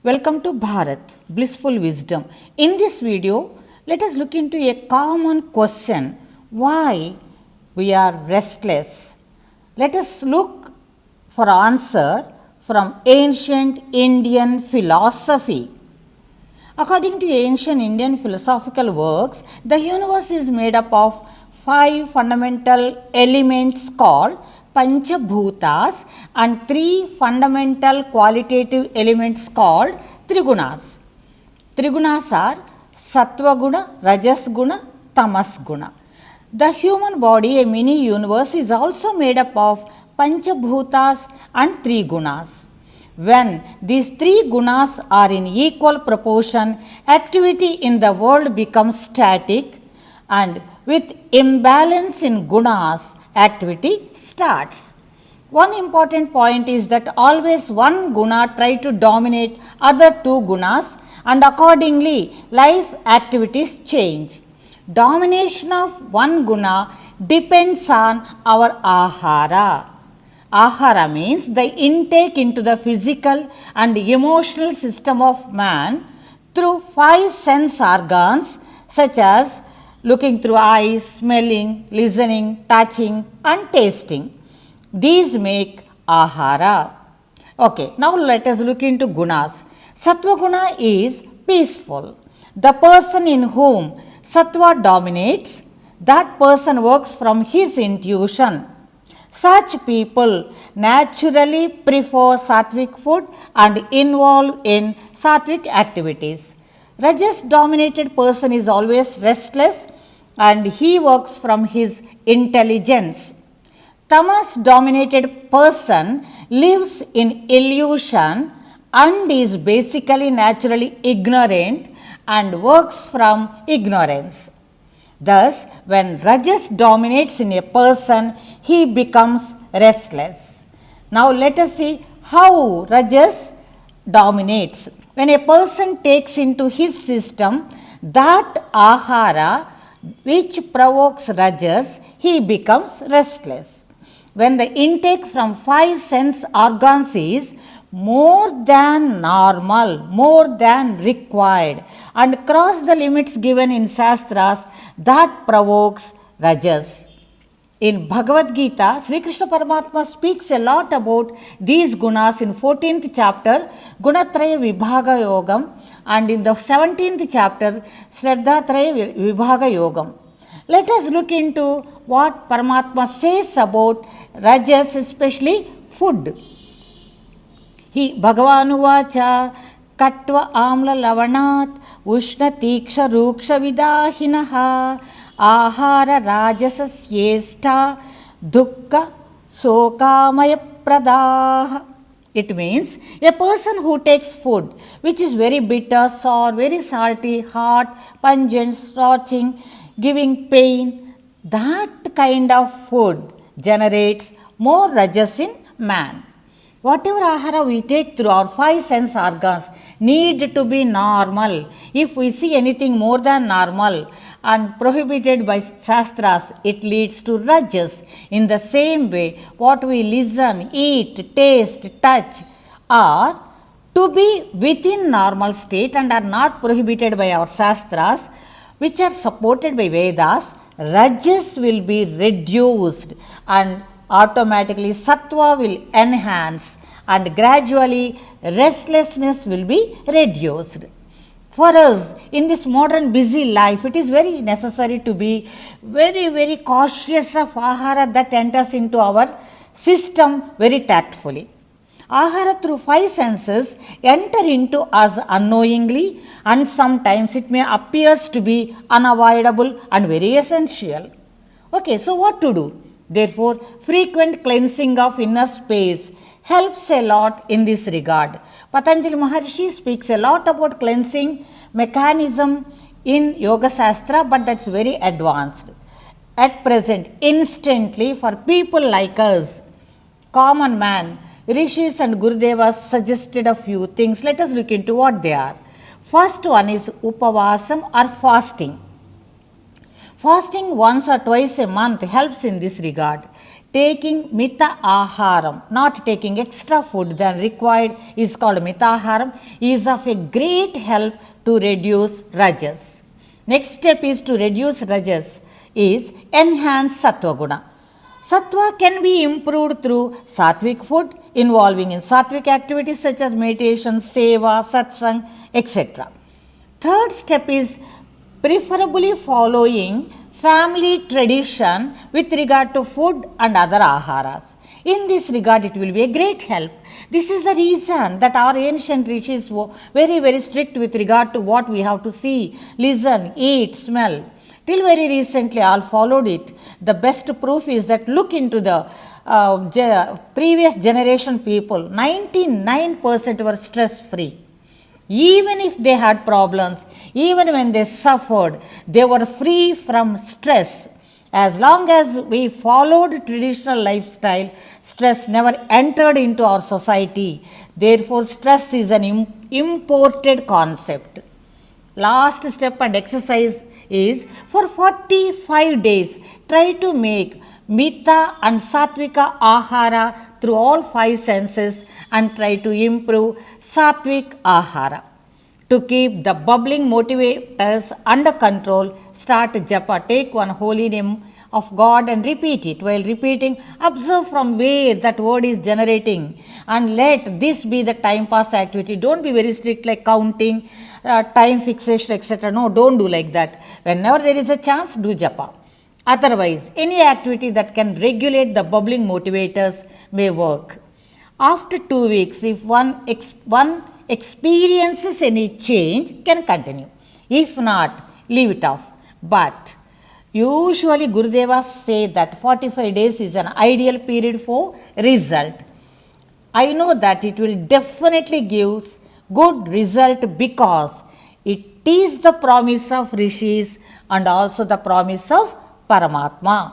Welcome to Bharat, Blissful Wisdom. In this video, let us look into a common question, why we are restless. Let us look for answer from ancient Indian philosophy. According to ancient Indian philosophical works, the universe is made up of 5 fundamental elements called Panchabhutas and 3 fundamental qualitative elements called Trigunas. Trigunas are Sattva Guna, Rajas Guna, Tamas Guna. The human body, a mini universe, is also made up of Panchabhutas and 3 gunas. When these 3 gunas are in equal proportion, activity in the world becomes static, and with imbalance in gunas, activity starts. One important point is that always one guna try to dominate other 2 gunas, and accordingly life activities change. Domination of one guna depends on our ahara. Ahara means the intake into the physical and emotional system of man through 5 sense organs such as looking through eyes, smelling, listening, touching and tasting. These make ahara. Okay, now let us look into gunas. Sattva guna is peaceful. The person in whom sattva dominates, that person works from his intuition. Such people naturally prefer sattvic food and involve in sattvic activities. Rajas dominated person is always restless and he works from his intelligence. Tamas dominated person lives in illusion and is basically naturally ignorant and works from ignorance. Thus, when Rajas dominates in a person, he becomes restless. Now, let us see how Rajas dominates. When a person takes into his system that ahara which provokes Rajas, he becomes restless. When the intake from 5 sense organs is more than normal, more than required, and cross the limits given in Shastras, that provokes Rajas. In Bhagavad Gita, Sri Krishna Paramatma speaks a lot about these gunas in 14th chapter, Gunatraya Vibhaga Yogam, and in the 17th chapter, Shraddhatraya Vibhaga Yogam. Let us look into what Paramatma says about Rajas, especially food. He Bhagavanuvāca Katva Amla Lavanat Ushna Tiksha Ruksha Vidahinaha Ahara Rajasasyesta Dukkha Sokamaya Pradaha. It means a person who takes food which is very bitter, sour, very salty, hot, pungent, scorching, giving pain, that kind of food generates more rajas in man. Whatever ahara we take through our 5 sense organs need to be normal. If we see anything more than normal and prohibited by shastras, it leads to rajas. In the same way, what we listen, eat, taste, touch are to be within normal state and are not prohibited by our shastras, which are supported by Vedas, rajas will be reduced and automatically sattva will enhance and gradually restlessness will be reduced. For us in this modern busy life, it is very necessary to be very cautious of ahara that enters into our system very tactfully. Ahara through 5 senses enter into us unknowingly and sometimes it may appears to be unavoidable and very essential. Okay, so what to do? Therefore, frequent cleansing of inner space helps a lot in this regard. Patanjali Maharshi speaks a lot about cleansing mechanism in Yoga Shastra, but that's very advanced. At present, instantly for people like us, common man, Rishis and Gurudevas suggested a few things. Let us look into what they are. First one is Upavasam or fasting. Fasting once or twice a month helps in this regard. taking mita aharam, not taking extra food than required, is called mita aharam, is of a great help to reduce rajas. Next step is to reduce rajas is enhance sattva guna. Sattva can be improved through sattvic food involving in sattvic activities such as meditation, seva, satsang, etc. Third step is preferably following family tradition with regard to food and other aharas. In this regard, it will be a great help. This is the reason that our ancient rishis were very, very strict with regard to what we have to see, listen, eat, smell. Till very recently, all followed it. The best proof is that look into the previous generation people, 99% were stress free. Even if they had problems, even when they suffered, they were free from stress. As long as we followed traditional lifestyle, stress never entered into our society. Therefore, stress is an imported concept. Last step and exercise is for 45 days, try to make mita and sattvika ahara through all 5 senses and try to improve sattvic ahara. To keep the bubbling motivators under control, start japa. Take one holy name of God and repeat it. While repeating, observe from where that word is generating and let this be the time pass activity. Don't be very strict like counting, time fixation, etc. No, don't do like that. Whenever there is a chance, do japa. Otherwise, any activity that can regulate the bubbling motivators may work. After 2 weeks, if one experiences any change, can continue. If not, leave it off. But usually Gurudevas say that 45 days is an ideal period for result. I know that it will definitely give good result because it is the promise of rishis and also the promise of Paramatma.